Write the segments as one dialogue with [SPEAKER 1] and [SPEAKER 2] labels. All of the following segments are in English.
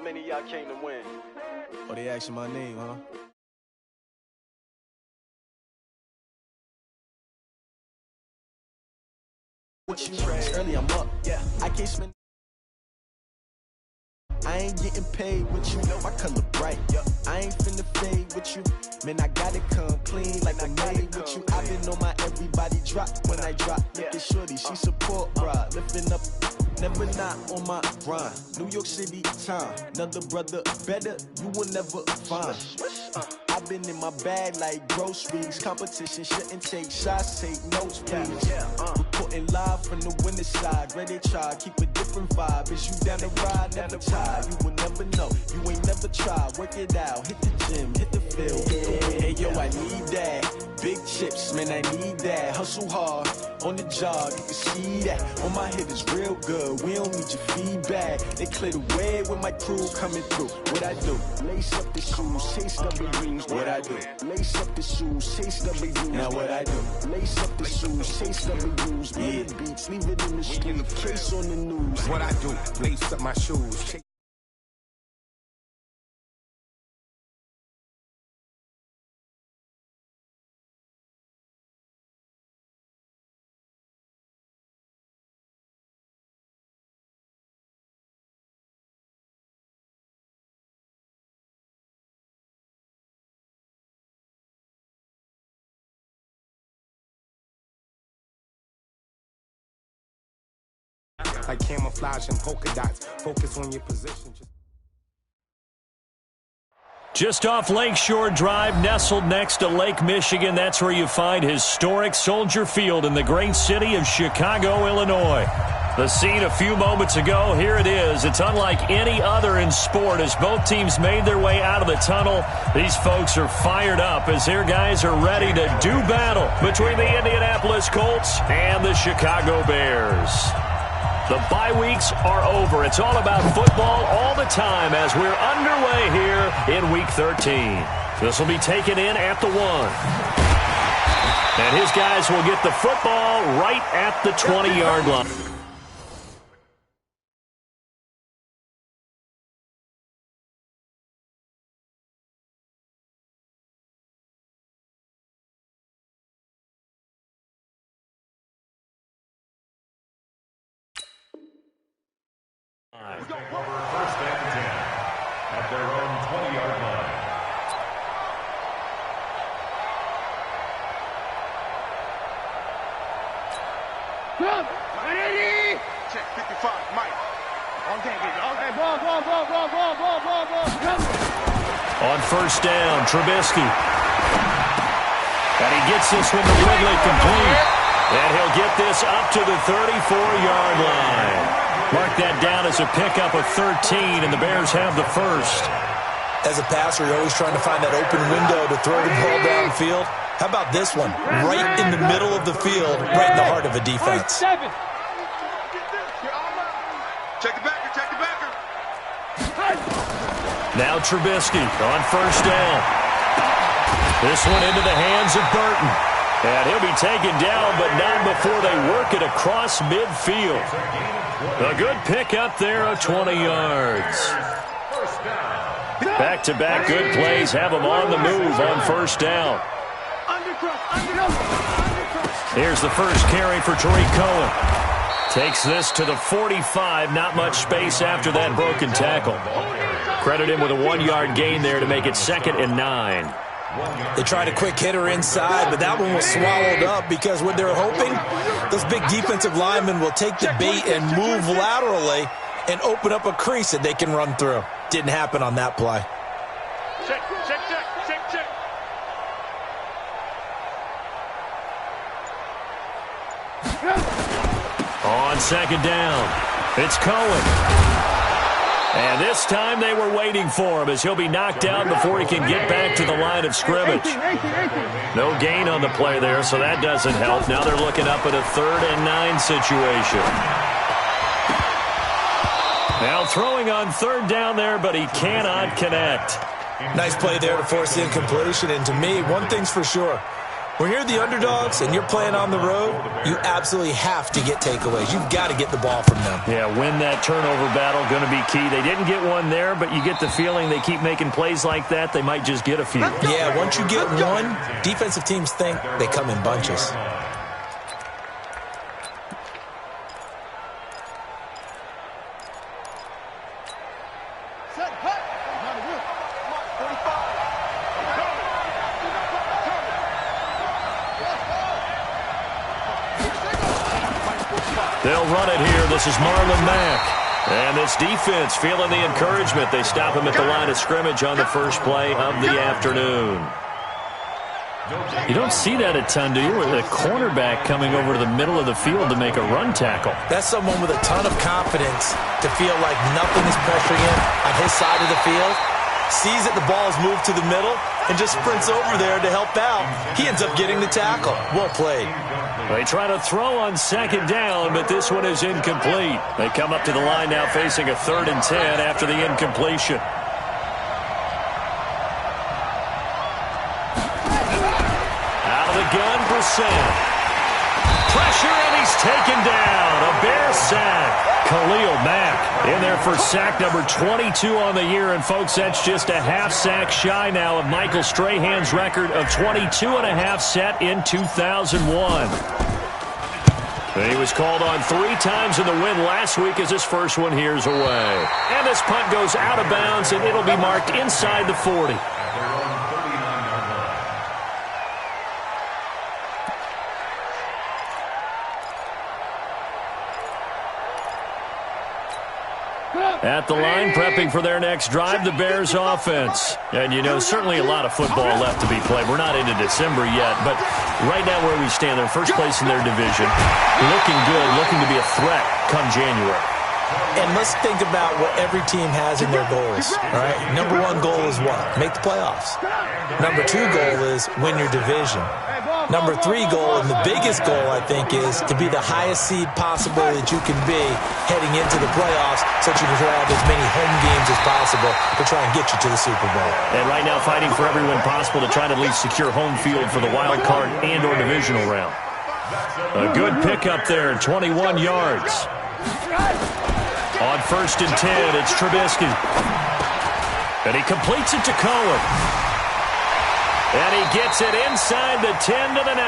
[SPEAKER 1] many of y'all came to win?
[SPEAKER 2] Oh, they asking my name, huh? What you early, I'm up. Yeah, I can't spend. I ain't getting paid with you, my color bright. I ain't finna fade with you. Man, I gotta come clean like I'm made with you. I been on my everybody drop when I drop. Look at shorty, she support ride. Lifting up, never not on my grind. New York City time, another brother better, you will never find. I've been in my bag like groceries. Competition shouldn't take shots, take notes, please. Reporting live from the winning side. Ready to try, keep a different vibe. Is you down the ride, never tired. You will never know, you ain't never tried. Work it out, hit the gym, hit the field. Hey yo, I need that. Big chips, man, I need that. Hustle hard, on the job, you can see that. On my head is real good, we don't need your feedback. They clear the way with my crew coming through. What I do? Lace up the shoes, chase W's. What I do? Lace up the shoes, chase W's. Now what I do? Lace up the shoes, chase W's. Yeah, beats, leave it in the street, case on the news.
[SPEAKER 3] What I do? Lace up my shoes. Like camouflage and polka dots. Focus on your position.
[SPEAKER 4] Just off Lakeshore Drive, nestled next to Lake Michigan, that's where you find historic Soldier Field in the great city of Chicago, Illinois. The scene a few moments ago, here it is. It's unlike any other in sport as both teams made their way out of the tunnel. These folks are fired up as their guys are ready to do battle between the Indianapolis Colts and the Chicago Bears. The bye weeks are over. It's all about football all the time as we're underway here in Week 13. This will be taken in at the 1. And his guys will get the football right at the 20-yard line.
[SPEAKER 5] First and 10 at their own 20-yard line.
[SPEAKER 6] Ready? Check 55, Mike. Okay, ball.
[SPEAKER 4] On first down, Trubisky. And he gets this one to Ridley complete. And he'll get this up to the 34-yard line. Mark that down as a pickup of 13, and the Bears have the first.
[SPEAKER 7] As a passer, you're always trying to find that open window to throw the ball downfield. How about this one? Right in the middle of the field, right in the heart of a defense.
[SPEAKER 6] Check the backer.
[SPEAKER 4] Now Trubisky on first down. This one into the hands of Burton. And he'll be taken down, but not before they work it across midfield. A good pickup there of 20 yards. Back-to-back good plays have them on the move on first down. Here's the first carry for Tariq Cohen. Takes this to the 45. Not much space after that broken tackle. Credit him with a 1-yard gain there to make it 2nd and 9.
[SPEAKER 7] They tried a quick hitter inside, but that one was swallowed up because what they're hoping, those big defensive linemen will take the bait and move laterally and open up a crease that they can run through. Didn't happen on that play.
[SPEAKER 6] Check.
[SPEAKER 4] On second down, it's Cohen. And this time they were waiting for him as he'll be knocked down before he can get back to the line of scrimmage. No gain on the play there, so that doesn't help. Now they're looking up at a 3rd and 9 situation. Now throwing on 3rd down there, but he cannot connect.
[SPEAKER 7] Nice play there to force the incompletion. And to me, one thing's for sure. When you're the underdogs and you're playing on the road, you absolutely have to get takeaways. You've got to get the ball from them.
[SPEAKER 4] Yeah, win that turnover battle, going to be key. They didn't get one there, but you get the feeling they keep making plays like that, they might just get a few.
[SPEAKER 7] Yeah, once you get one, defensive teams think they come in bunches.
[SPEAKER 4] They'll run it here. This is Marlon Mack. And this defense feeling the encouragement. They stop him at the line of scrimmage on the first play of the afternoon. You don't see that a ton, do you? With a cornerback coming over to the middle of the field to make a run tackle.
[SPEAKER 7] That's someone with a ton of confidence to feel like nothing is pressuring him on his side of the field. Sees that the ball's moved to the middle and just sprints over there to help out. He ends up getting the tackle. Well played.
[SPEAKER 4] They try to throw on second down, but this one is incomplete. They come up to the line now facing a 3rd and 10 after the incompletion. Out of the gun, Brissett. Pressure, and he's taken down. A Bear sack. Khalil Mack in there for sack number 22 on the year. And, folks, that's just a half sack shy now of Michael Strahan's record of 22.5 set in 2001. He was called on 3 times in the win last week as his first one here's away. And this punt goes out of bounds, and it'll be marked inside the 40. At the line, prepping for their next drive, the Bears offense. And, you know, certainly a lot of football left to be played. We're not into December yet, but right now where we stand, they're first place in their division. Looking good, looking to be a threat come January.
[SPEAKER 7] And let's think about what every team has in their goals, all right? Number 1 goal is what? Make the playoffs. Number 2 goal is win your division. Number 3 goal, and the biggest goal, I think, is to be the highest seed possible that you can be heading into the playoffs so that you can have as many home games as possible to try and get you to the Super Bowl.
[SPEAKER 4] And right now fighting for every win possible to try to at least secure home field for the wild card and or divisional round. A good pickup there, 21 yards. On 1st and 10, it's Trubisky. And he completes it to Cohen. And he gets it inside the 10 to the 9.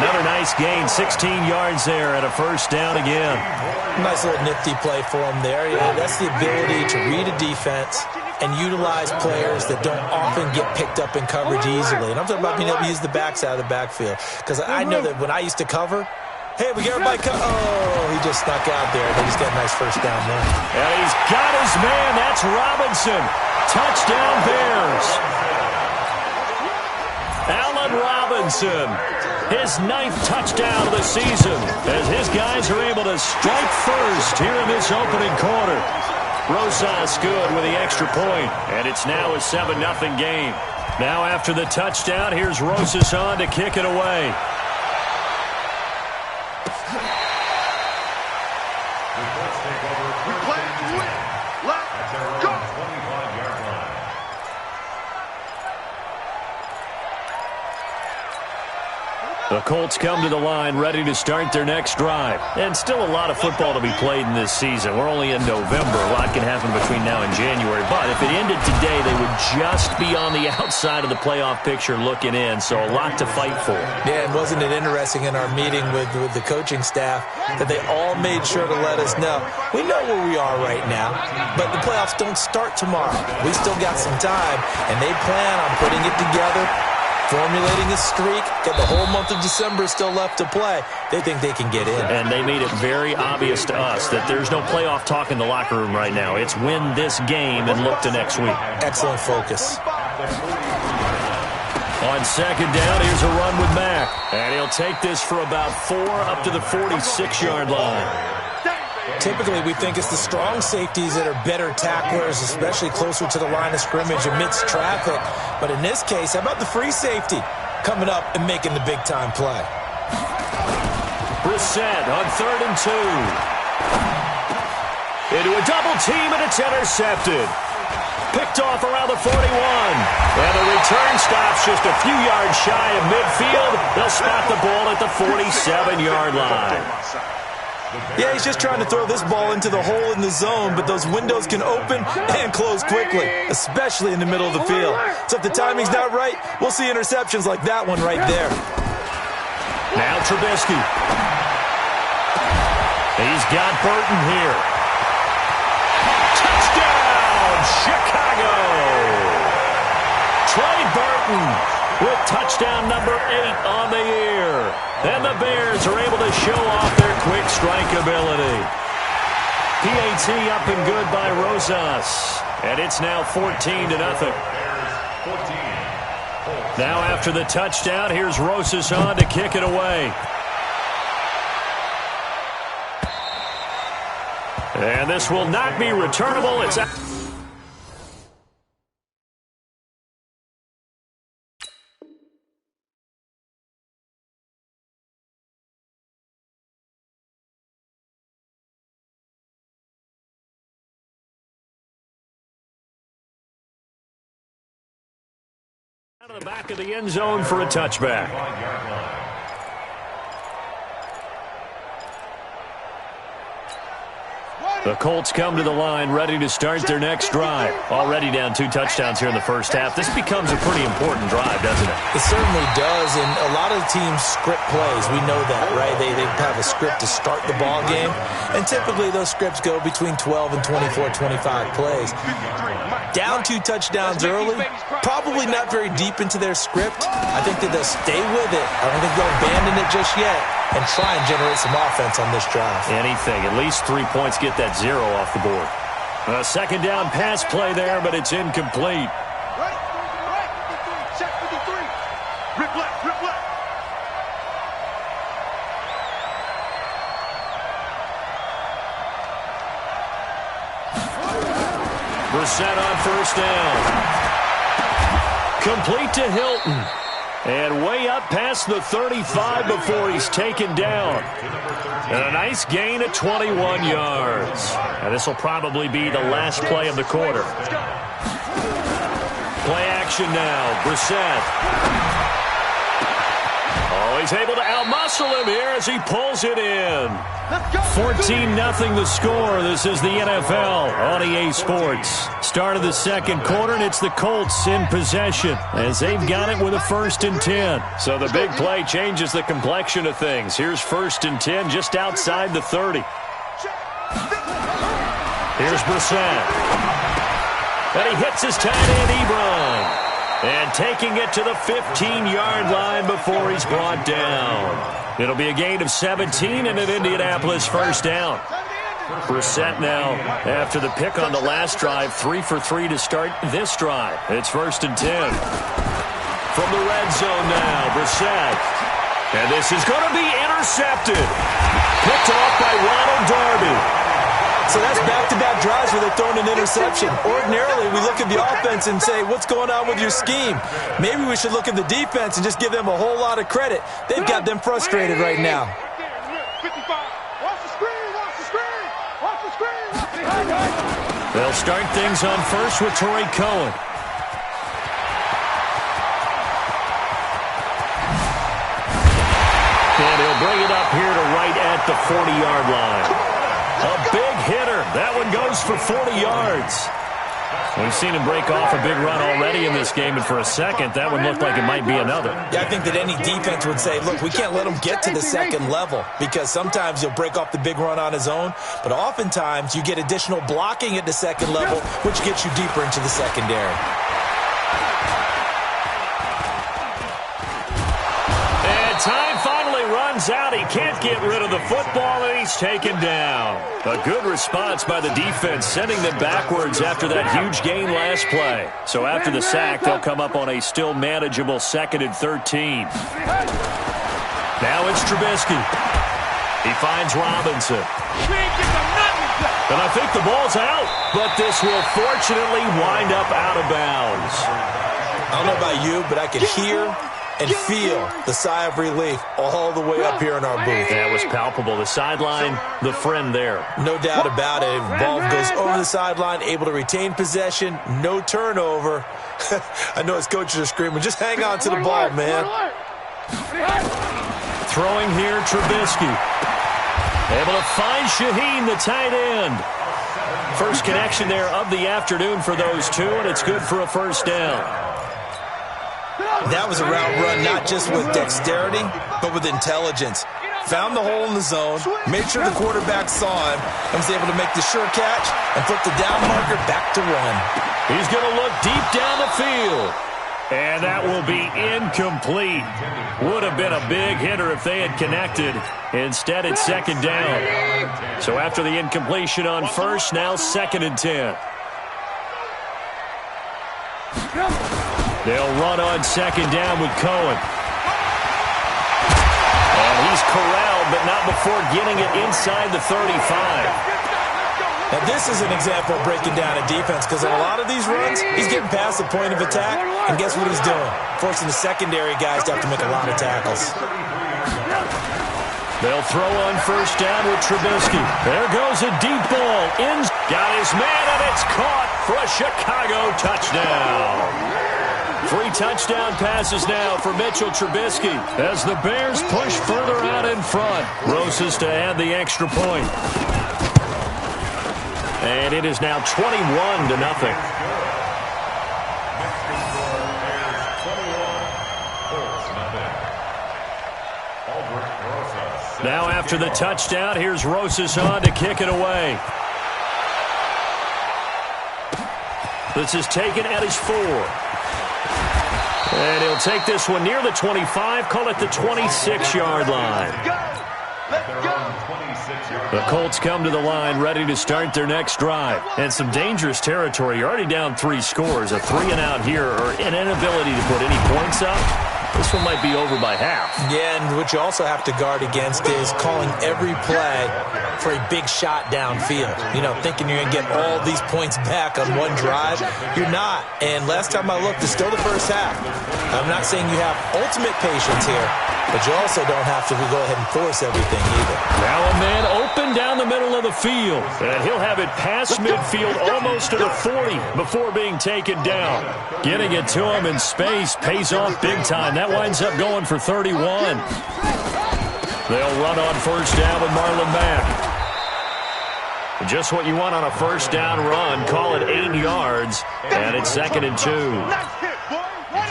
[SPEAKER 4] Another nice gain, 16 yards there and a first down again.
[SPEAKER 7] Nice little nifty play for him there. Yeah, that's the ability to read a defense and utilize players that don't often get picked up in coverage easily. And I'm talking about being able to use the backs out of the backfield. Because I know that when I used to cover, hey, we get everybody oh, he just snuck out there. They just got a nice first down there.
[SPEAKER 4] And he's got his man. That's Robinson. Touchdown Bears. Allen Robinson, his 9th touchdown of the season, as his guys are able to strike first here in this opening quarter. Rosas good with the extra point, and it's now a 7-0 game. Now after the touchdown, here's Rosas on to kick it away. The Colts come to the line ready to start their next drive. And still a lot of football to be played in this season. We're only in November. A lot can happen between now and January. But if it ended today, they would just be on the outside of the playoff picture looking in. So a lot to fight for.
[SPEAKER 7] Yeah, and wasn't it interesting in our meeting with the coaching staff that they all made sure to let us know, we know where we are right now, but the playoffs don't start tomorrow. We still got some time, and they plan on putting it together, formulating a streak, got the whole month of December still left to play. They think they can get in.
[SPEAKER 4] And they made it very obvious to us that there's no playoff talk in the locker room right now. It's win this game and look to next week.
[SPEAKER 7] Excellent focus.
[SPEAKER 4] On second down, here's a run with Mack. And he'll take this for about 4 up to the 46-yard line.
[SPEAKER 7] Typically, we think it's the strong safeties that are better tacklers, especially closer to the line of scrimmage amidst traffic. But in this case, how about the free safety coming up and making the big-time play?
[SPEAKER 4] Brissett on 3rd and 2. Into a double team, and it's intercepted. Picked off around the 41. And the return stops just a few yards shy of midfield. They'll spot the ball at the 47-yard line.
[SPEAKER 7] Yeah, he's just trying to throw this ball into the hole in the zone, but those windows can open and close quickly, especially in the middle of the field. So if the timing's not right, we'll see interceptions like that one right there.
[SPEAKER 4] Now Trubisky. He's got Burton here. Touchdown, Chicago! Trey Burton with touchdown number 8 on the year. And the Bears are able to show off their quick strike ability. PAT up and good by Rosas. And it's now 14-0. Now after the touchdown, here's Rosas on to kick it away. And this will not be returnable. It's out of the back of the end zone for a touchback. The Colts come to the line ready to start their next drive. Already down 2 touchdowns here in the first half. This becomes a pretty important drive, doesn't it?
[SPEAKER 7] It certainly does, and a lot of teams script plays. We know that, right? They have a script to start the ball game, and typically those scripts go between 12 and 24, 25 plays. Down 2 touchdowns early, probably not very deep into their script. I think that they'll stay with it. I don't think they'll abandon it just yet and try and generate some offense on this drive.
[SPEAKER 4] Anything. At least 3 points, get that 0 off the board. A second down pass play there, but it's incomplete.
[SPEAKER 6] Right. Check 53. Rip left.
[SPEAKER 4] Brissett on first down. Complete to Hilton. And way up past the 35 before he's taken down. And a nice gain of 21 yards. And this will probably be the last play of the quarter. Play action now. Brissett. Oh, he's able to outmuscle him here as he pulls it in. 14-0 the score. This is the NFL on EA Sports. Start of the second quarter, and it's the Colts in possession as they've got it with a 1st and 10. So the big play changes the complexion of things. Here's 1st and 10 just outside the 30. Here's Brissett. And he hits his tight end, Ebron. And taking it to the 15-yard line before he's brought down. It'll be a gain of 17 and an Indianapolis first down. Brissett now, after the pick on the last drive, 3 for 3 to start this drive. It's 1st and 10. From the red zone now, Brissett. And this is going to be intercepted. Picked off by Ronald Darby.
[SPEAKER 7] So that's back-to-back drives where they're throwing an interception. Ordinarily, we look at the offense and say, what's going on with your scheme? Maybe we should look at the defense and just give them a whole lot of credit. They've got them frustrated right now.
[SPEAKER 6] 55. Watch the screen.
[SPEAKER 4] They'll start things on first with Torrey Cohen. And he'll bring it up here to right at the 40-yard line. A big hitter. That one goes for 40 yards. We've seen him break off a big run already in this game, and for a second, that one looked like it might be another.
[SPEAKER 7] Yeah, I think that any defense would say, look, we can't let him get to the second level because sometimes he'll break off the big run on his own, but oftentimes you get additional blocking at the second level, which gets you deeper into the secondary.
[SPEAKER 4] And time finally runs out. He can't get rid of the football, and he's taken down. A good response by the defense, sending them backwards after that huge gain last play. So after the sack, they'll come up on a still manageable 2nd and 13. Now it's Trubisky. He finds Robinson. And I think the ball's out, but this will fortunately wind up out of bounds.
[SPEAKER 7] I don't know about you, but I could hear and feel the sigh of relief all the way up here in our booth.
[SPEAKER 4] That was palpable. The sideline, the friend there.
[SPEAKER 7] No doubt about it. Ball goes over the sideline, able to retain possession, no turnover. I know his coaches are screaming, just hang on to the ball, man.
[SPEAKER 4] Throwing here, Trubisky. Able to find Shaheen, the tight end. First connection there of the afternoon for those two, and it's good for a first down.
[SPEAKER 7] That was a route run not just with dexterity, but with intelligence. Found the hole in the zone, made sure the quarterback saw him, and was able to make the sure catch and flip the down marker back to run.
[SPEAKER 4] He's going to look deep down the field. And that will be incomplete. Would have been a big hitter if they had connected. Instead, it's second down. So after the incompletion on first, now 2nd and 10. They'll run on second down with Cohen. And he's corralled, but not before getting it inside the 35.
[SPEAKER 7] Now, this is an example of breaking down a defense, because on a lot of these runs, he's getting past the point of attack, and guess what he's doing? Forcing the secondary guys to have to make a lot of tackles.
[SPEAKER 4] They'll throw on first down with Trubisky. There goes a deep ball. Got his man, and it's caught for a Chicago touchdown. 3 touchdown passes now for Mitchell Trubisky as the Bears push further out in front. Rosas to add the extra point. And it is now 21-0. Now after the touchdown, here's Rosas on to kick it away. This is taken at his 4. And he'll take this one near the 25, call it the 26-yard line. The Colts come to the line ready to start their next drive. And some dangerous territory. You're already down 3 scores. A 3-and-out here or an inability to put any points up. This one might be over by half.
[SPEAKER 7] Yeah, and what you also have to guard against is calling every play for a big shot downfield. You know, thinking you're going to get all these points back on one drive. You're not. And last time I looked, it's still the first half. I'm not saying you have ultimate patience here, but you also don't have to go ahead and force everything either.
[SPEAKER 4] Now a man open down the middle of the field. And he'll have it past midfield almost to the 40 before being taken down. Getting it to him in space pays off big time. That winds up going for 31. They'll run on first down with Marlon Mack. Just what you want on a first down run. Call it 8 yards. And it's 2nd and 2.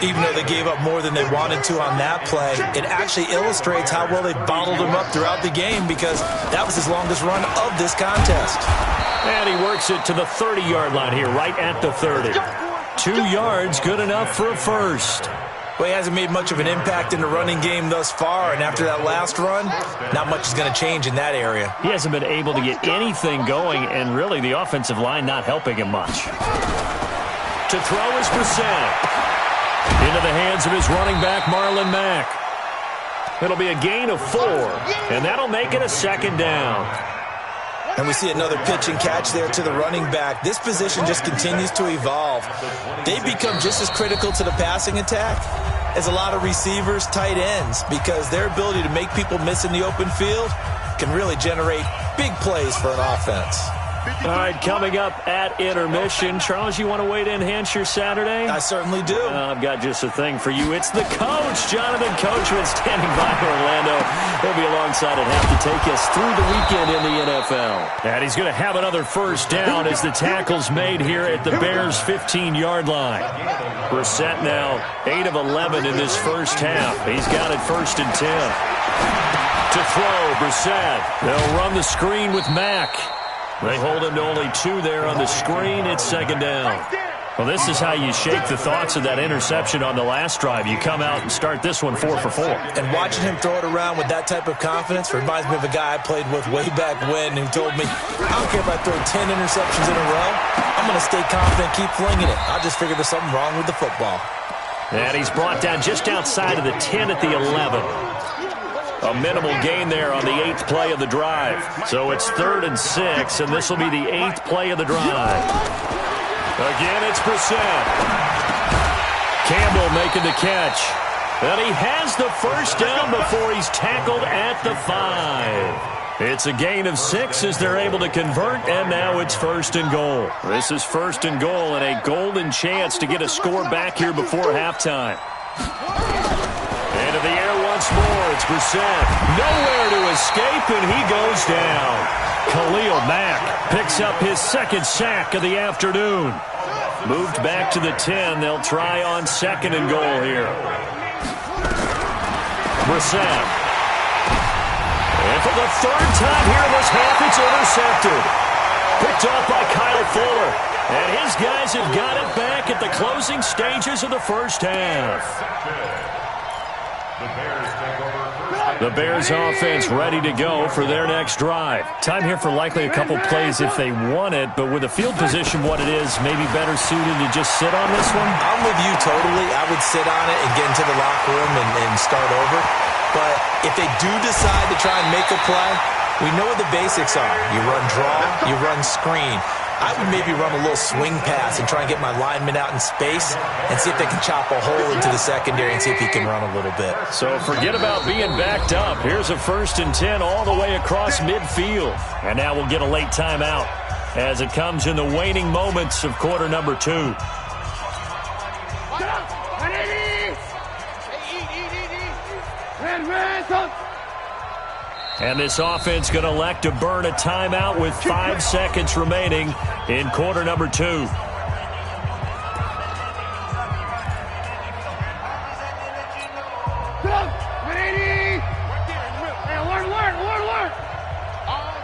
[SPEAKER 7] Even though they gave up more than they wanted to on that play, it actually illustrates how well they bottled him up throughout the game, because that was his longest run of this contest.
[SPEAKER 4] And he works it to the 30-yard line here, right at the 30. 2 yards, good enough for a first.
[SPEAKER 7] Well, he hasn't made much of an impact in the running game thus far, and after that last run, not much is going to change in that area.
[SPEAKER 4] He hasn't been able to get anything going, and really the offensive line not helping him much. To throw is Brissett. Into the hands of his running back, Marlon Mack. It'll be a gain of 4, and that'll make it a 2nd down.
[SPEAKER 7] And we see another pitch and catch there to the running back. This position just continues to evolve. They become just as critical to the passing attack as a lot of receivers, tight ends, because their ability to make people miss in the open field can really generate big plays for an offense.
[SPEAKER 4] All right, coming up at intermission. Charles, you want to wait to enhance your Saturday?
[SPEAKER 7] I certainly do.
[SPEAKER 4] I've got just a thing for you. It's the coach, Jonathan Coachman, standing by Orlando. He'll be alongside at half to take us through the weekend in the NFL. And he's going to have another first down as the tackle's made here at the Bears' 15-yard line. Brissett now 8 of 11 in this first half. He's got it 1st and 10. To throw, Brissett. They'll run the screen with Mack. They hold him to only 2 there on the screen. It's 2nd down. Well, this is how you shake the thoughts of that interception on the last drive. You come out and start this one 4 for 4.
[SPEAKER 7] And watching him throw it around with that type of confidence reminds me of a guy I played with way back when who told me, I don't care if I throw 10 interceptions in a row. I'm going to stay confident, keep flinging it. I just figured there's something wrong with the football.
[SPEAKER 4] And he's brought down just outside of the 10 at the 11. A minimal gain there on the 8th play of the drive. So it's 3rd and 6, and this will be the 8th play of the drive. Again, it's Brissett. Campbell making the catch. And he has the first down before he's tackled at the 5. It's a gain of 6 as they're able to convert, and now it's 1st and goal. This is 1st and goal and a golden chance to get a score back here before halftime. Into the air once more. It's Brissett. Nowhere to escape, and he goes down. Khalil Mack picks up his 2nd sack of the afternoon. Moved back to the 10. They'll try on 2nd and goal here. Brissett. And for the 3rd time here in this half, it's intercepted. Picked off by Kyle Fuller. And his guys have got it back at the closing stages of the first half. The Bears offense ready to go for their next drive. Time here for likely a couple plays if they want it, but with the field position what it is, maybe better suited to just sit on this one?
[SPEAKER 7] I'm with you totally. I would sit on it and get into the locker room and start over. But if they do decide to try and make a play, we know what the basics are. You run draw, you run screen. I would maybe run a little swing pass and try and get my lineman out in space and see if they can chop a hole into the secondary and see if he can run a little bit.
[SPEAKER 4] So forget about being backed up. Here's a 1st and 10 all the way across midfield. And now we'll get a late timeout as it comes in the waning moments of quarter number 2. And this offense going to elect to burn a timeout with 5 seconds remaining in quarter number 2.
[SPEAKER 6] All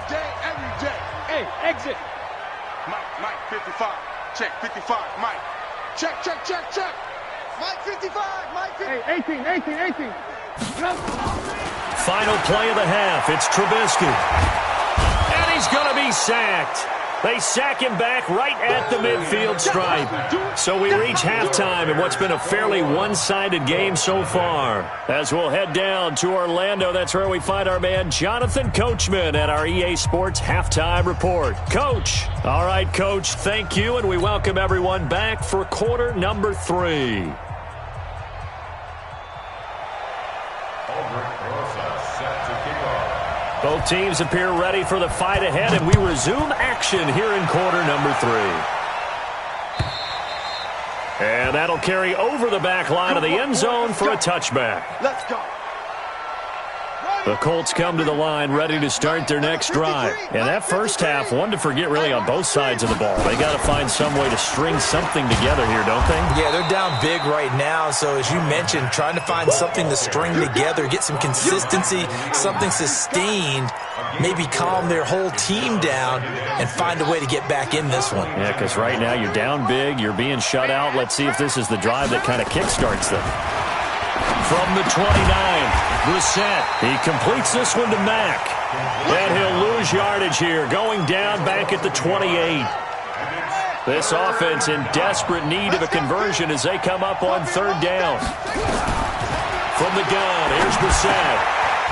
[SPEAKER 6] day, every day. Hey, exit. Mike, 55. Check, 55. Mike. Check. Mike, 55. Mike, 55. Hey, 18.
[SPEAKER 4] Final play of the half. It's Trubisky. And he's going to be sacked. They sack him back right at the midfield stripe. So we reach halftime in what's been a fairly one-sided game so far. As we'll head down to Orlando, that's where we find our man Jonathan Coachman at our EA Sports Halftime Report. Coach. All right, Coach, thank you, and we welcome everyone back for quarter number 3. Both teams appear ready for the fight ahead, and we resume action here in quarter number 3. And that'll carry over the back line of the end zone for a touchback.
[SPEAKER 6] Let's go.
[SPEAKER 4] The Colts come to the line ready to start their next drive. And that first half, one to forget really on both sides of the ball. They got to find some way to string something together here, don't they?
[SPEAKER 7] Yeah, they're down big right now. So as you mentioned, trying to find something to string together, get some consistency, something sustained, maybe calm their whole team down and find a way to get back in this one.
[SPEAKER 4] Yeah, because right now you're down big, you're being shut out. Let's see if this is the drive that kind of kickstarts them. From the 29, Brissett. He completes this one to Mack. And he'll lose yardage here, going down back at the 28. This offense in desperate need of a conversion as they come up on 3rd down. From the gun, here's Brissett.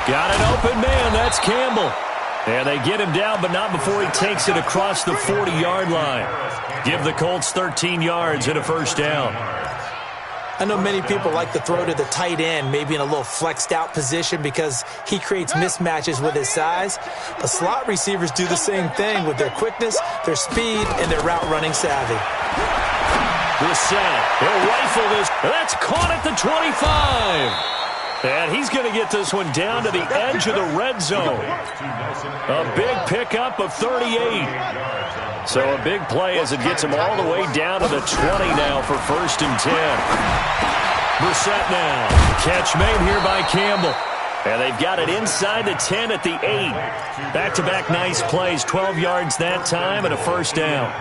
[SPEAKER 4] Got an open man, that's Campbell. And they get him down, but not before he takes it across the 40-yard line. Give the Colts 13 yards and a 1st down.
[SPEAKER 7] I know many people like to throw to the tight end, maybe in a little flexed out position because he creates mismatches with his size. But slot receivers do the same thing with their quickness, their speed, and their route running savvy.
[SPEAKER 4] Brissett, he'll rifle this. That's caught at the 25. And he's going to get this one down to the edge of the red zone. A big pickup of 38. So a big play as it gets him all the way down to the 20 now for 1st and 10. Brissett now. Catch made here by Campbell. And they've got it inside the 10 at the 8. Back-to-back nice plays. 12 yards that time and a 1st down.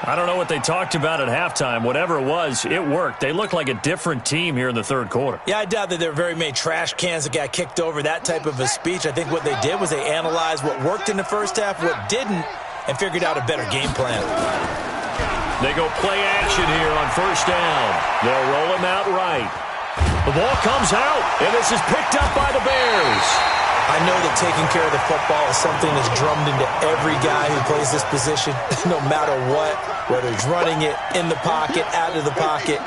[SPEAKER 4] I don't know what they talked about at halftime. Whatever it was, it worked. They look like a different team here in the 3rd quarter.
[SPEAKER 7] Yeah, I doubt that there were very many trash cans that got kicked over, that type of a speech. I think what they did was they analyzed what worked in the first half, what didn't, and figured out a better game plan.
[SPEAKER 4] They go play action here on 1st down. They'll roll him out right. The ball comes out, and this is picked up by the Bears.
[SPEAKER 7] I know that taking care of the football is something that's drummed into every guy who plays this position, no matter what, whether he's running it, in the pocket, out of the pocket.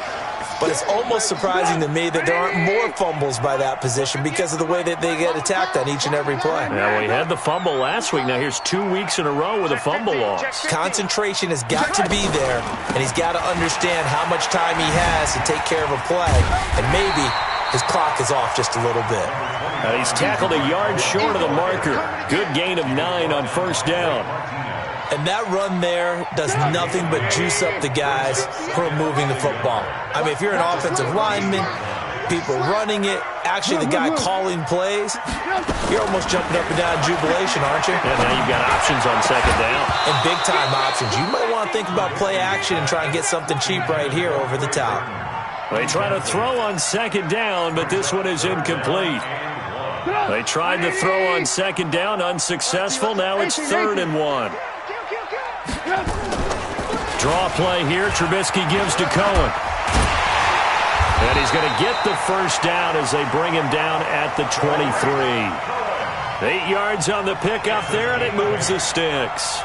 [SPEAKER 7] but it's almost surprising to me that there aren't more fumbles by that position because of the way that they get attacked on each and every play.
[SPEAKER 4] Yeah, we had the fumble last week. Now here's 2 weeks in a row with a fumble loss.
[SPEAKER 7] Concentration has got to be there, and he's got to understand how much time he has to take care of a play, and maybe his clock is off just a little bit.
[SPEAKER 4] He's tackled a yard short of the marker. Good gain of 9 on first down.
[SPEAKER 7] And that run there does nothing but juice up the guys who are moving the football. I mean, if you're an offensive lineman, people running it, actually the guy calling plays, you're almost jumping up and down in jubilation, aren't you?
[SPEAKER 4] Yeah, now you've got options on second down.
[SPEAKER 7] And big-time options. You might want to think about play action and try and get something cheap right here over the top.
[SPEAKER 4] They try to throw on second down, but this one is incomplete. They tried to throw on second down, unsuccessful. Now it's 3rd and 1. Draw play here. Trubisky gives to Cohen. And he's going to get the first down as they bring him down at the 23. 8 yards on the pickup there, and it moves the sticks.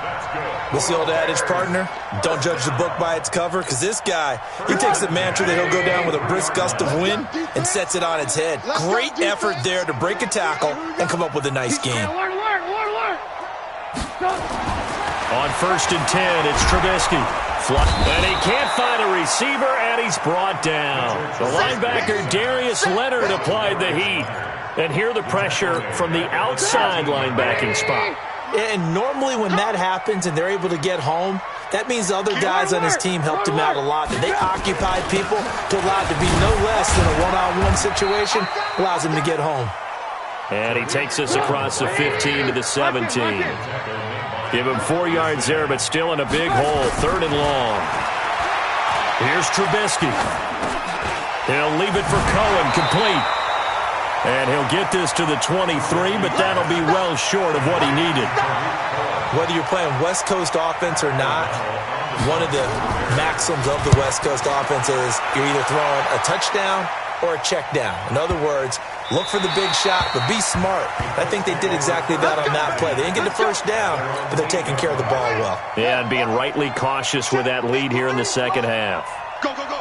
[SPEAKER 7] What's the old adage, partner? Don't judge the book by its cover, because this guy, he takes the mantra that he'll go down with a brisk gust of wind and sets it on its head. Great effort there to break a tackle and come up with a nice game.
[SPEAKER 4] On 1st and 10, it's Trubisky. And he can't find a receiver, and he's brought down. The linebacker, Darius Leonard, applied the heat. And here the pressure from the outside linebacking spot.
[SPEAKER 7] And normally when that happens and they're able to get home, that means the other guys on his team helped him out a lot. And they occupied people to allow it to be no less than a one-on-one situation, allows him to get home.
[SPEAKER 4] And he takes us across the 15 to the 17. Give him 4 yards there, but still in a big hole. 3rd and long. Here's Trubisky. He'll leave it for Cohen, complete. And he'll get this to the 23, but that'll be well short of what he needed.
[SPEAKER 7] Whether you're playing West Coast offense or not, one of the maxims of the West Coast offense is you're either throwing a touchdown or a check down. In other words, look for the big shot, but be smart. I think they did exactly that on that play. They didn't get the first down, but they're taking care of the ball well.
[SPEAKER 4] Yeah, and being rightly cautious with that lead here in the second half.
[SPEAKER 6] Go, go, go.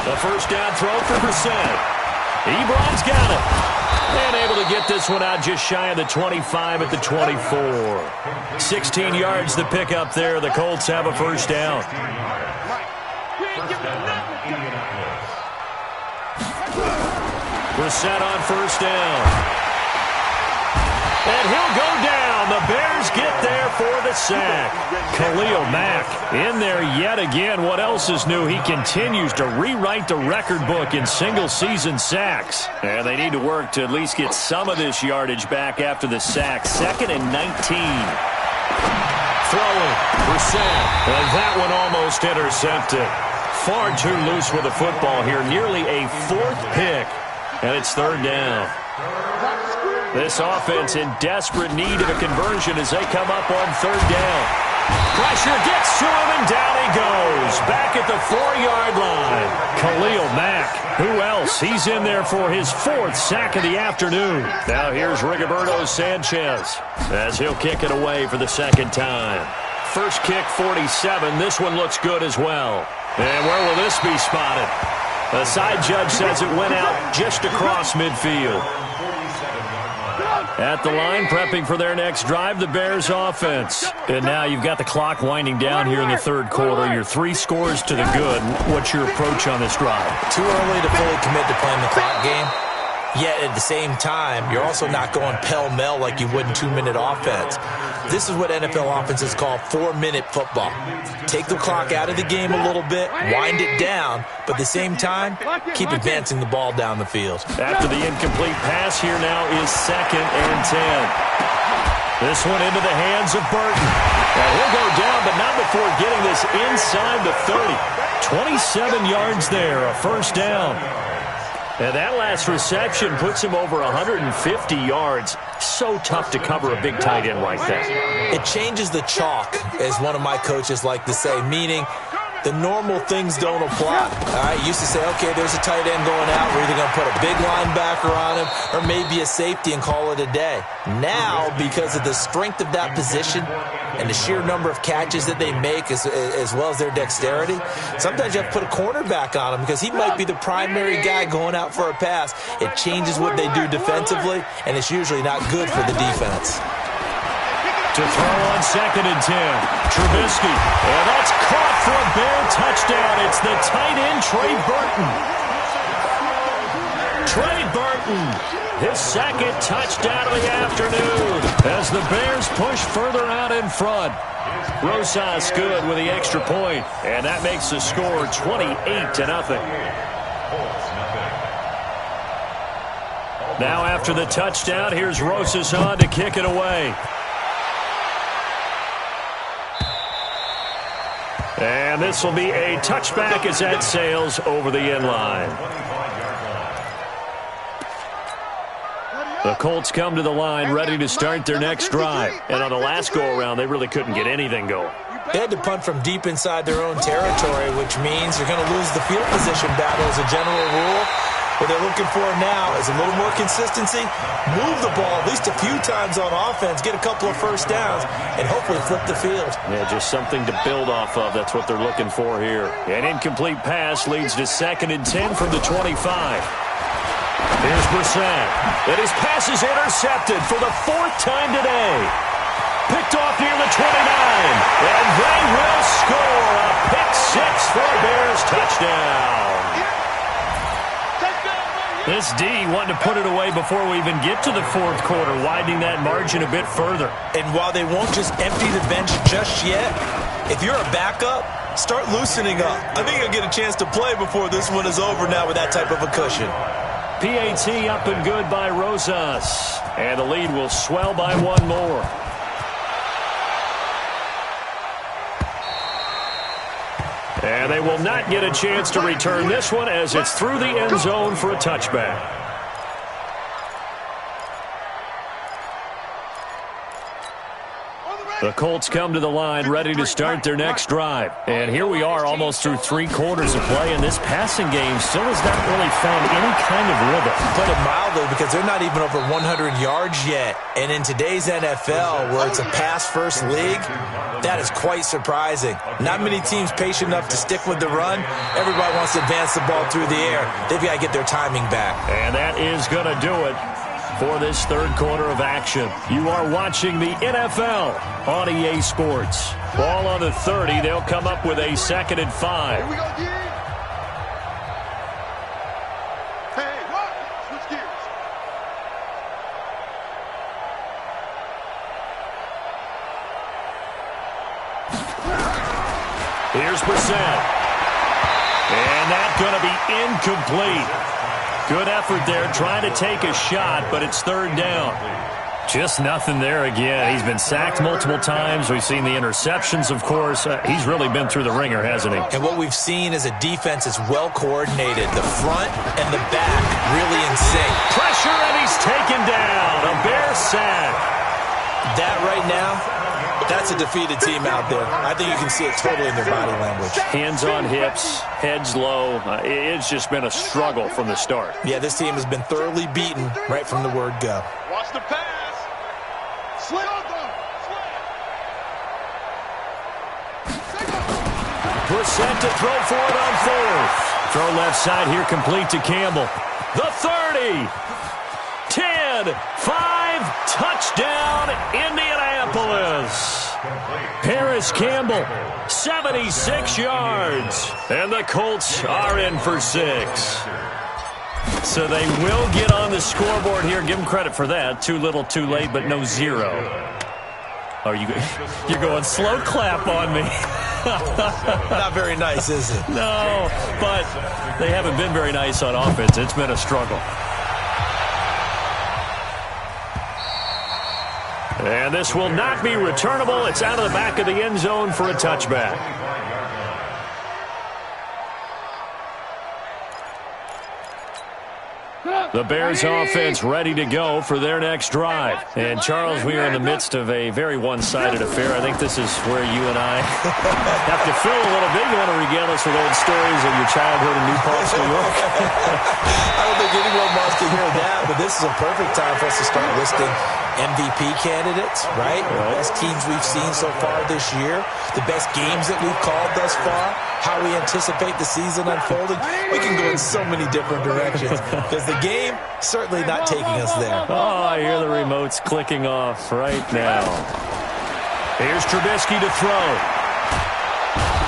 [SPEAKER 4] The first down throw for Brissett. Ebron's got it. And able to get this one out just shy of the 25 at the 24. 16 yards to pick up there. The Colts have a first down. Brissett on first down. And he'll go down. The Bears get there for the sack. Khalil Mack in there yet again. What else is new? He continues to rewrite the record book in single-season sacks. And they need to work to at least get some of this yardage back after the sack. 2nd and 19. Throwing. Brissett. And that one almost intercepted. Far too loose with the football here. Nearly a 4th pick. And it's 3rd down. This offense in desperate need of a conversion as they come up on 3rd down. Pressure gets to him, and down he goes. Back at the 4-yard line. Khalil Mack. Who else? He's in there for his 4th sack of the afternoon. Now here's Rigoberto Sanchez as he'll kick it away for the 2nd time. First kick, 47. This one looks good as well. And where will this be spotted? The side judge says it went out just across midfield. At the line, prepping for their next drive, the Bears offense. And now you've got the clock winding down here in the 3rd quarter. Your 3 scores to the good. What's your approach on this drive?
[SPEAKER 7] Too early to fully commit to playing the clock game. Yet at the same time, you're also not going pell-mell like you would in 2-minute offense. This is what NFL offenses call 4-minute football. Take the clock out of the game a little bit, wind it down, but at the same time, keep advancing the ball down the field.
[SPEAKER 4] After the incomplete pass, here now is 2nd and 10. This one into the hands of Burton. And he'll go down, but not before getting this inside the 30. 27 yards there, a first down. And that last reception puts him over 150 yards. So tough to cover a big tight end like that.
[SPEAKER 7] It changes the chalk, as one of my coaches like to say, meaning the normal things don't apply. All right, used to say, okay, there's a tight end going out. We're either going to put a big linebacker on him or maybe a safety and call it a day. Now, because of the strength of that position and the sheer number of catches that they make as well as their dexterity, sometimes you have to put a cornerback on him because he might be the primary guy going out for a pass. It changes what they do defensively, and it's usually not good for the defense.
[SPEAKER 4] To throw on 2nd and 10. Trubisky. And that's caught for a Bear touchdown. It's the tight end, Trey Burton. Trey Burton, his 2nd touchdown of the afternoon as the Bears push further out in front. Rosas good with the extra point, and that makes the score 28-0. Now after the touchdown, here's Rosas on to kick it away. And this will be a touchback as that sails over the end line. The Colts come to the line ready to start their next drive. And on the last go-around, they really couldn't get anything going.
[SPEAKER 7] They had to punt from deep inside their own territory, which means you're going to lose the field position battle as a general rule. What they're looking for now is a little more consistency, move the ball at least a few times on offense, get a couple of first downs, and hopefully flip the field.
[SPEAKER 4] Yeah, just something to build off of. That's what they're looking for here. An incomplete pass leads to 2nd and 10 from the 25. Here's Brissett. And his pass is intercepted for the 4th time today. Picked off near the 29. And they will score a pick-6 for a Bears touchdown. This D wanting to put it away before we even get to the 4th quarter, widening that margin a bit further.
[SPEAKER 7] And while they won't just empty the bench just yet, if you're a backup, start loosening up. I think you'll get a chance to play before this one is over now with that type of a cushion.
[SPEAKER 4] PAT up and good by Rosas. And the lead will swell by 1 more. And they will not get a chance to return this one as it's through the end zone for a touchback. The Colts come to the line ready to start their next drive. And here we are almost through 3 quarters of play, and this passing game still has not really found any kind of rhythm.
[SPEAKER 7] Put it mildly, because they're not even over 100 yards yet. And in today's NFL, where it's a pass-first league, that is quite surprising. Not many teams patient enough to stick with the run. Everybody wants to advance the ball through the air. They've got to get their timing back.
[SPEAKER 4] And that is going to do it for this 3rd quarter of action. You are watching the NFL on EA Sports. Ball on the 30. They'll come up with a 2nd and 5.
[SPEAKER 6] Here we go, D. Hey, what? Switch gears.
[SPEAKER 4] Here's Brissett. And that's going to be incomplete. Good effort there, trying to take a shot, but it's 3rd down. Just nothing there again. He's been sacked multiple times. We've seen the interceptions, of course. He's really been through the ringer, hasn't he?
[SPEAKER 7] And what we've seen is a defense is well coordinated. The front and the back really in sync.
[SPEAKER 4] Pressure, and he's taken down. A Bear sack.
[SPEAKER 7] That right now, that's a defeated team out there. I think you can see it totally in their body language.
[SPEAKER 4] Hands on hips, heads low. It's just been a struggle from the start.
[SPEAKER 7] Yeah, this team has been thoroughly beaten right from the word go.
[SPEAKER 6] Watch the pass. Slip.
[SPEAKER 4] Brissett to throw for it on 4th. Throw left side here, complete to Campbell. The 30. 10, 5, touchdown, Indianapolis. Paris Campbell, 76 yards. And the Colts are in for 6. So they will get on the scoreboard here. Give them credit for that. Too little, too late, but no 0. Are you're going slow clap on me.
[SPEAKER 7] Not very nice, is it?
[SPEAKER 4] No, but they haven't been very nice on offense. It's been a struggle. And this will not be returnable. It's out of the back of the end zone for a touchback. The Bears offense ready to go for their next drive. And, Charles, we are in the midst of a very one-sided affair. I think this is where you and I have to fill a little bit. You want to regale us with old stories of your childhood in New Paltz, New York?
[SPEAKER 7] I don't think anyone wants to hear that, but this is a perfect time for us to start listing MVP candidates, right? The best teams we've seen so far this year, the best games that we've called thus far, how we anticipate the season unfolding. We can go in so many different directions because the game certainly not taking us there.
[SPEAKER 4] Oh, I hear the remotes clicking off right now. Here's Trubisky to throw.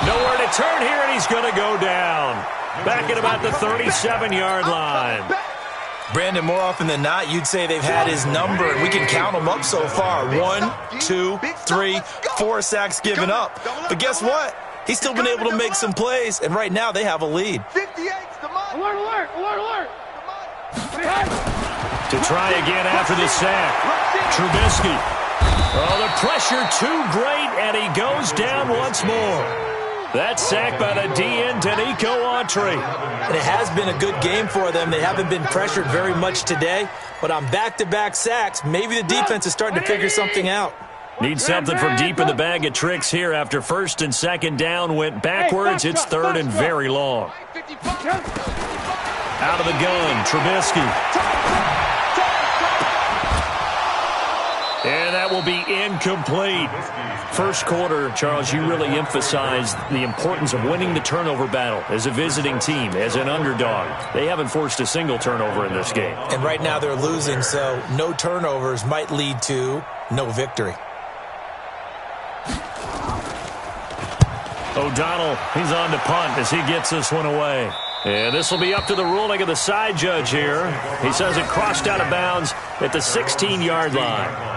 [SPEAKER 4] Nowhere to turn here, and he's going to go down. Back at about the 37-yard line.
[SPEAKER 7] Brandon, more often than not, you'd say they've had his number, and we can count them up so far. 1, 2, 3, 4 sacks given up. But guess what? He's still been able to make some plays, and right now they have a lead.
[SPEAKER 6] Alert, alert, alert, alert.
[SPEAKER 4] To try again after the sack. Trubisky. Oh, the pressure too great, and he goes down once more. That sack by the DN, Danico Autry.
[SPEAKER 7] And it has been a good game for them. They haven't been pressured very much today, but on back-to-back sacks, maybe the defense is starting to figure something out.
[SPEAKER 4] Need something from deep in the bag of tricks here after first and second down went backwards. It's third and very long. Out of the gun, Trubisky. And that will be incomplete. First quarter, Charles, you really emphasized the importance of winning the turnover battle as a visiting team, as an underdog. They haven't forced a single turnover in this game.
[SPEAKER 7] And right now they're losing, so no turnovers might lead to no victory.
[SPEAKER 4] O'Donnell, he's on to punt as he gets this one away. And this will be up to the ruling of the side judge here. He says it crossed out of bounds at the 16-yard line.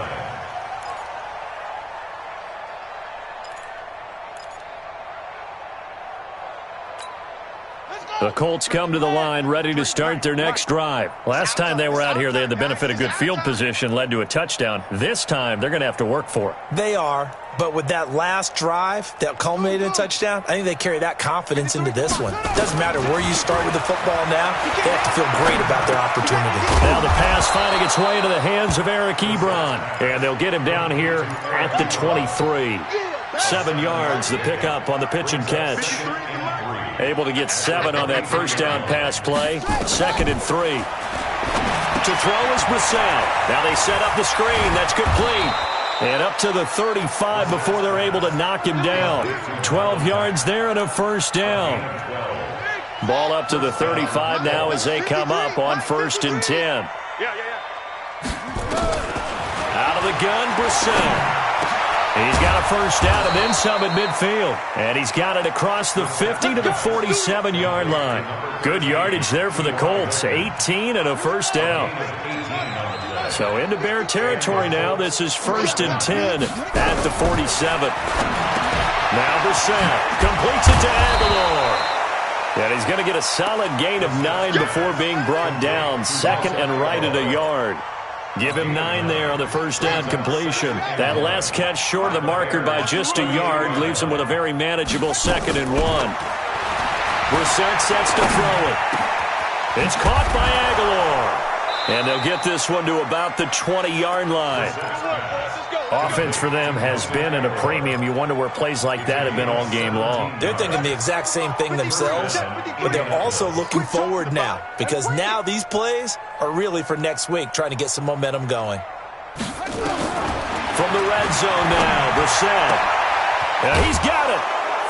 [SPEAKER 4] The Colts come to the line ready to start their next drive. Last time they were out here, they had the benefit of good field position, led to a touchdown. This time, they're going to have to work for it.
[SPEAKER 7] They are, but with that last drive that culminated in a touchdown, I think they carry that confidence into this one. It doesn't matter where you start with the football now. They have to feel great about their opportunity.
[SPEAKER 4] Now the pass finding its way into the hands of Eric Ebron. And they'll get him down here at the 23. 7 yards, the pickup on the pitch and catch. Able to get 7 on that first down pass play. 2nd and 3. To throw is Brissett. Now they set up the screen. That's complete. And up to the 35 before they're able to knock him down. 12 yards there and a first down. Ball up to the 35 now as they come up on 1st and 10. Out of the gun, Brissett. He's got a first down and then some at midfield. And he's got it across the 50 to the 47-yard line. Good yardage there for the Colts. 18 and a first down. So into Bear territory now. This is 1st and 10 at the 47. Now Brissett completes it to Aguilar. And he's going to get a solid gain of 9 before being brought down. 2nd and right at a yard. Give him 9 there on the first down completion. That last catch short of the marker by just a yard leaves him with a very manageable 2nd and 1. Brissett sets to throw it. It's caught by Aguilar. And they'll get this one to about the 20-yard line. Offense for them has been at a premium. You wonder where plays like that have been all game long.
[SPEAKER 7] They're thinking the exact same thing themselves, but they're also looking forward now because now these plays are really for next week, trying to get some momentum going.
[SPEAKER 4] From the red zone now, Brissett. And he's got it.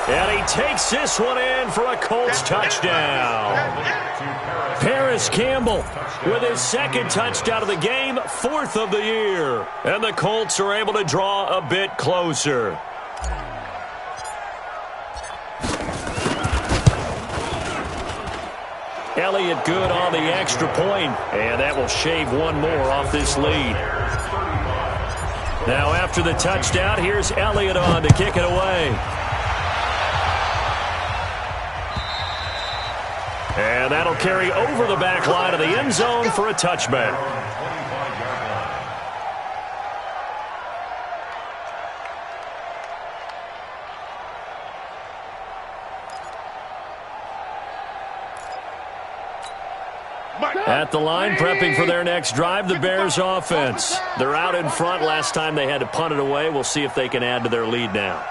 [SPEAKER 4] And he takes this one in for a Colts touchdown. Paris Campbell with his 2nd touchdown of the game, 4th of the year. And the Colts are able to draw a bit closer. Elliott good on the extra point, and that will shave one more off this lead. Now after the touchdown, here's Elliott on to kick it away. And that'll carry over the back line of the end zone for a touchback. At the line, prepping for their next drive, the Bears offense. They're out in front. Last time they had to punt it away. We'll see if they can add to their lead now.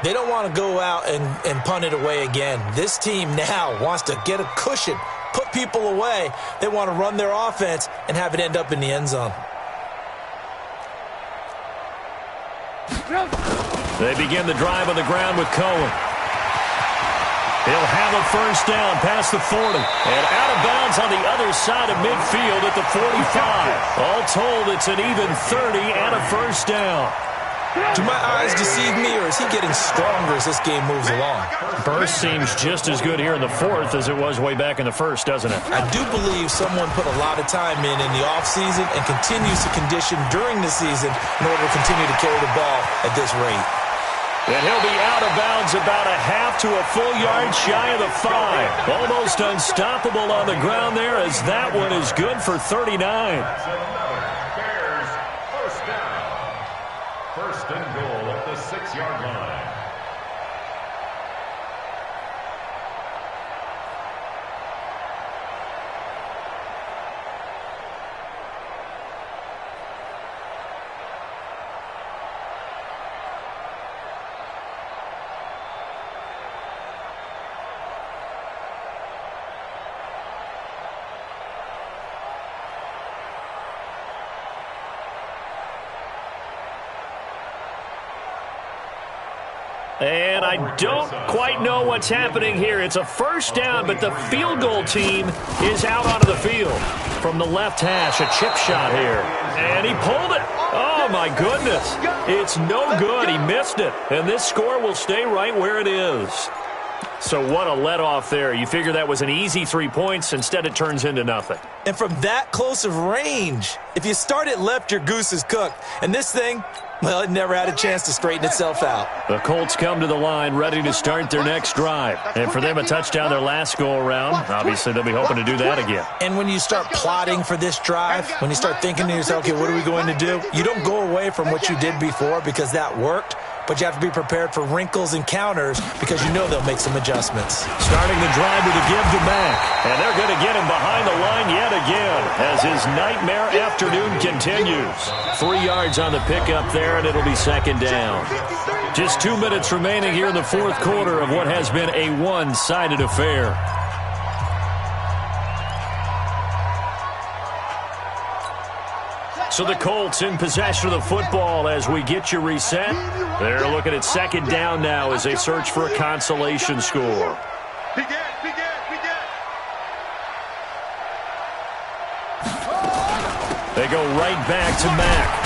[SPEAKER 7] They don't want to go out and punt it away again. This team now wants to get a cushion, put people away. They want to run their offense and have it end up in the end zone.
[SPEAKER 4] They begin the drive on the ground with Cohen. He'll have a first down past the 40. And out of bounds on the other side of midfield at the 45. All told, it's an even 30 and a first down.
[SPEAKER 7] Do my eyes deceive me, or is he getting stronger as this game moves along?
[SPEAKER 4] Burst seems just as good here in the fourth as it was way back in the first, doesn't it?
[SPEAKER 7] I do believe someone put a lot of time in the offseason and continues to condition during the season in order to continue to carry the ball at this rate.
[SPEAKER 4] And he'll be out of bounds about a half to a full yard shy of the 5. Almost unstoppable on the ground there as that one is good for 39.
[SPEAKER 5] Bears first down. First and goal at the 6-yard line.
[SPEAKER 4] And I don't quite know what's happening here. It's a first down, but the field goal team is out onto the field. From the left hash, a chip shot here. And he pulled it. Oh, my goodness. It's no good. He missed it. And this score will stay right where it is. So what a let-off there. You figure that was an easy 3 points. Instead, it turns into nothing.
[SPEAKER 7] And from that close of range, if you start it left, your goose is cooked. And this thing, well, it never had a chance to straighten itself out.
[SPEAKER 4] The Colts come to the line ready to start their next drive. And for them, a touchdown their last go-around. Obviously, they'll be hoping to do that again.
[SPEAKER 7] And when you start plotting for this drive, when you start thinking to yourself, okay, what are we going to do? You don't go away from what you did before because that worked. But you have to be prepared for wrinkles and counters because you know they'll make some adjustments.
[SPEAKER 4] Starting the drive with a give to Mack. And they're going to get him behind the line yet again as his nightmare afternoon continues. 3 yards on the pickup there, and it'll be second down. Just 2 minutes remaining here in the fourth quarter of what has been a one-sided affair. So the Colts in possession of the football as we get you reset. They're looking at second down now as they search for a consolation score. They go right back to Mack.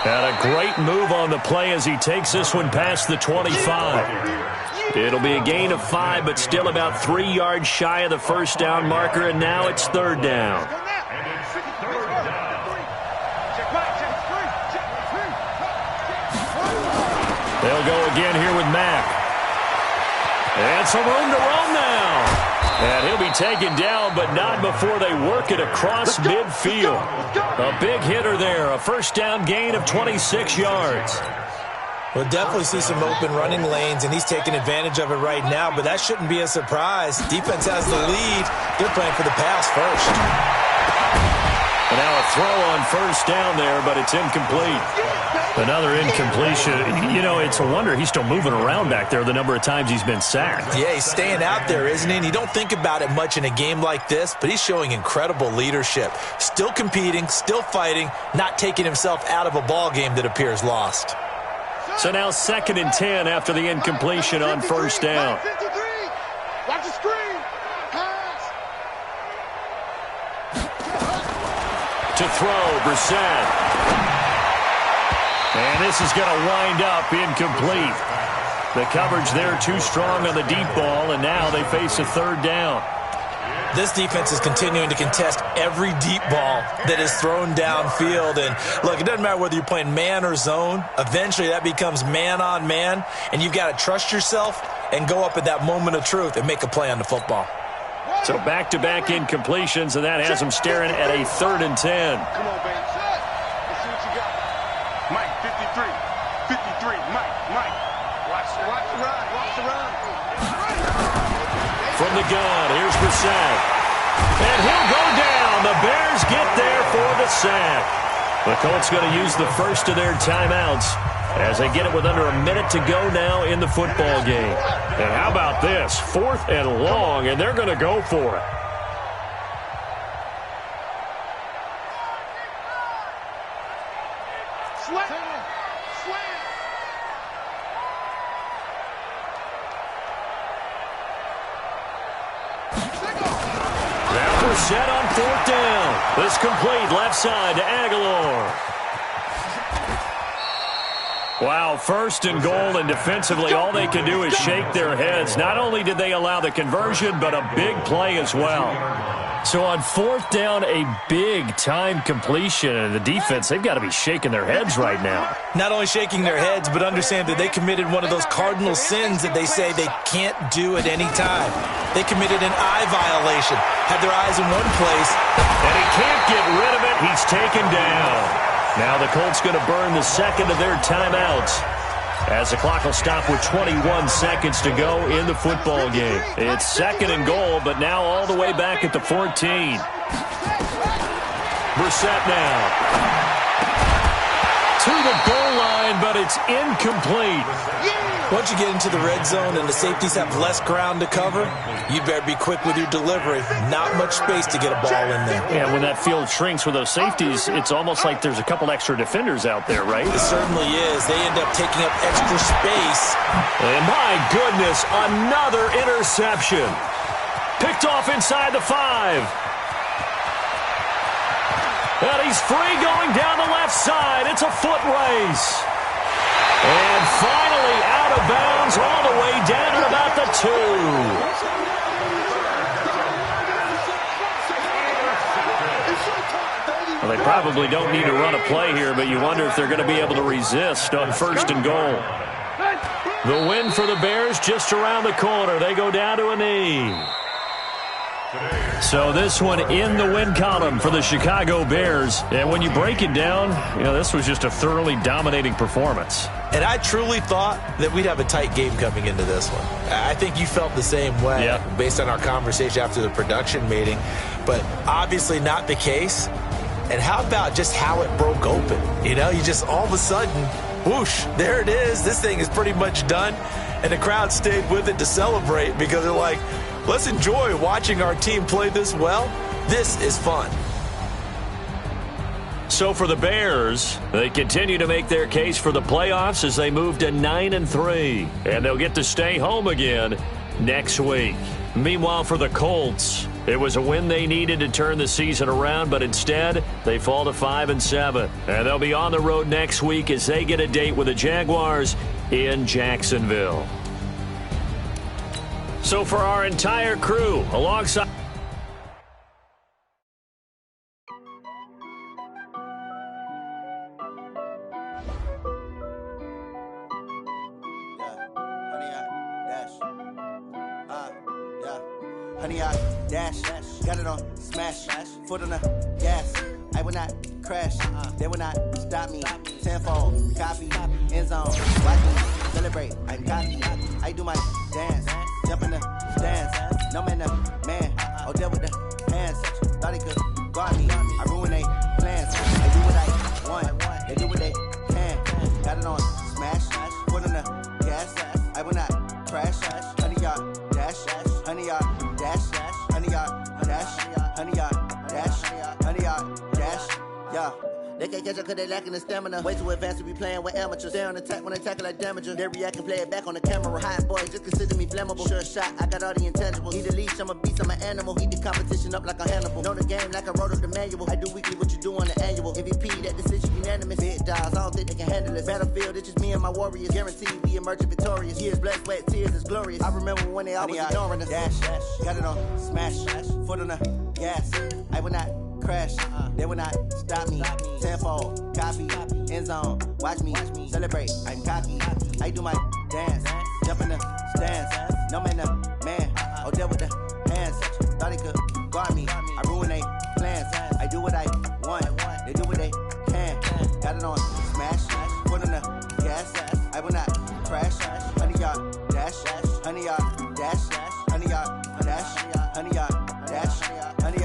[SPEAKER 4] And a great move on the play as he takes this one past the 25. It'll be a gain of 5, but still about 3 yards shy of the first down marker, and now it's third down. They'll go again here with Mack. And some room to roam now. And he'll be taken down, but not before they work it across midfield. A big hitter there. A first down gain of 26 yards.
[SPEAKER 7] We'll definitely see some open running lanes, and he's taking advantage of it right now, but that shouldn't be a surprise. Defense has the lead. They're playing for the pass first.
[SPEAKER 4] And now a throw on first down there, but it's incomplete. Another incompletion. You know, it's a wonder he's still moving around back there the number of times he's been sacked.
[SPEAKER 7] Yeah, he's staying out there, isn't he? And you don't think about it much in a game like this, but he's showing incredible leadership. Still competing, still fighting, not taking himself out of a ball game that appears lost.
[SPEAKER 4] So now 2nd and 10 after the incompletion on first down.
[SPEAKER 6] Watch the screen. Pass.
[SPEAKER 4] To throw, Brissett. And this is going to wind up incomplete. The coverage there too strong on the deep ball, and now they face a third down.
[SPEAKER 7] This defense is continuing to contest every deep ball that is thrown downfield. And, look, it doesn't matter whether you're playing man or zone. Eventually that becomes man on man, and you've got to trust yourself and go up at that moment of truth and make a play on the football.
[SPEAKER 4] So back-to-back incompletions, and that has them staring at a 3rd and 10.
[SPEAKER 6] Come on, baby. Let's see what you got. Mike, 53. 53. Mike. Watch the run. Watch the run.
[SPEAKER 4] From the gun, here's Brissett. And he'll go down. The Bears get there for the sack. The Colts going to use the first of their timeouts as they get it with under a minute to go now in the football game. And how about this? 4th and long, and they're going to go for it. Set on 4th down. This complete left side to Aguilar. Wow, 1st and goal, and defensively all they can do is shake their heads. Not only did they allow the conversion, but a big play as well. So on 4th down, a big-time completion, and the defense, they've got to be shaking their heads right now.
[SPEAKER 7] Not only shaking their heads, but understand that they committed one of those cardinal sins that they say they can't do at any time. They committed an eye violation, had their eyes in one place.
[SPEAKER 4] And he can't get rid of it. He's taken down. Now the Colts going to burn the second of their timeouts, as the clock will stop with 21 seconds to go in the football game. It's 2nd and goal, but now all the way back at the 14. Brissett now to the goal line, but it's incomplete.
[SPEAKER 7] Once you get into the red zone and the safeties have less ground to cover, you better be quick with your delivery. Not much space to get a ball in there.
[SPEAKER 4] Yeah, when that field shrinks with those safeties, it's almost like there's a couple extra defenders out there, right?
[SPEAKER 7] It certainly is. They end up taking up extra space.
[SPEAKER 4] And my goodness, another interception. Picked off inside the 5. And he's free going down the left side. It's a foot race. And finally out of bounds all the way down at about the 2. Well, they probably don't need to run a play here, but you wonder if they're going to be able to resist on 1st and goal. The win for the Bears just around the corner. They go down to a knee. So this one in the win column for the Chicago Bears. And when you break it down, you know, this was just a thoroughly dominating performance.
[SPEAKER 7] And I truly thought that we'd have a tight game coming into this one. I think you felt the same way based on our conversation after the production meeting. But obviously not the case. And how about just how it broke open? You know, you just all of a sudden, whoosh, there it is. This thing is pretty much done. And the crowd stayed with it to celebrate because they're like, let's enjoy watching our team play this well. This is fun.
[SPEAKER 4] So for the Bears, they continue to make their case for the playoffs as they move to 9-3. And they'll get to stay home again next week. Meanwhile, for the Colts, it was a win they needed to turn the season around, but instead, they fall to 5-7. And they'll be on the road next week as they get a date with the Jaguars in Jacksonville. So for our entire crew, alongside...
[SPEAKER 1] Honey, I dash, got it on smash, foot on the gas. I will not crash, they will not stop me. Tenfold, copy, end zone, watch me celebrate. I'm cocky, I do my dance, jump in the stands. No man, man, oh deal with the hands. Thought he could guard me, I ruin they plans. I do what I want, they do what they can. Got it on smash, foot on the gas. I will not crash, honey, y'all dash, honey, y'all dash, honey, y'all dash, honey, y'all dash, honey, y'all dash, yeah. They can't catch up cause they lacking the stamina. Way too advanced to be playing with amateurs. Stay on attack when they tackle like damager. They react and play it back on the camera. Hot boy, just consider me flammable. Sure shot, I got all the intangibles. Need a leash, I'm a beast, I'm an animal. Heat the competition up like a Hannibal. Know the game like I wrote up the manual. I do weekly what you do on the annual. MVP, that decision unanimous. Big dials, I don't think they can handle it. Battlefield, it's just me and my warriors. Guaranteed we emerging victorious. Years, blood, sweat, tears is glorious. I remember when they always ignoring us. Dash, got it on smash, foot on the gas. I will not crash, they will not stop me. Tenfold, copy, end zone, watch me celebrate. I'm cocky, I do my dance, jump in the stands. No man, man, oh deal with the hands. Thought he could guard me, I ruin they plans. I do what I want, they do what they can. Got it on smash, foot on the gas. I will not crash, honey y'all dash, honey y'all dash, honey y'all dash, honey y'all dash, honey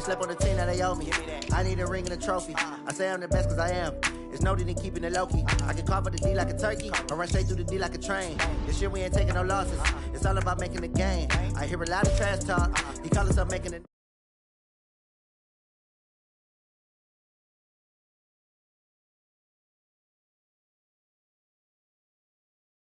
[SPEAKER 1] slept on the team that they owe me. I need a ring and a trophy. I say I'm the best cause I am. It's no need in keeping it low-key. I can carve up the D like a turkey, or run straight through the D like a train. This year we ain't taking no losses. It's all about making the game. I hear a lot of trash talk. He call himself making it.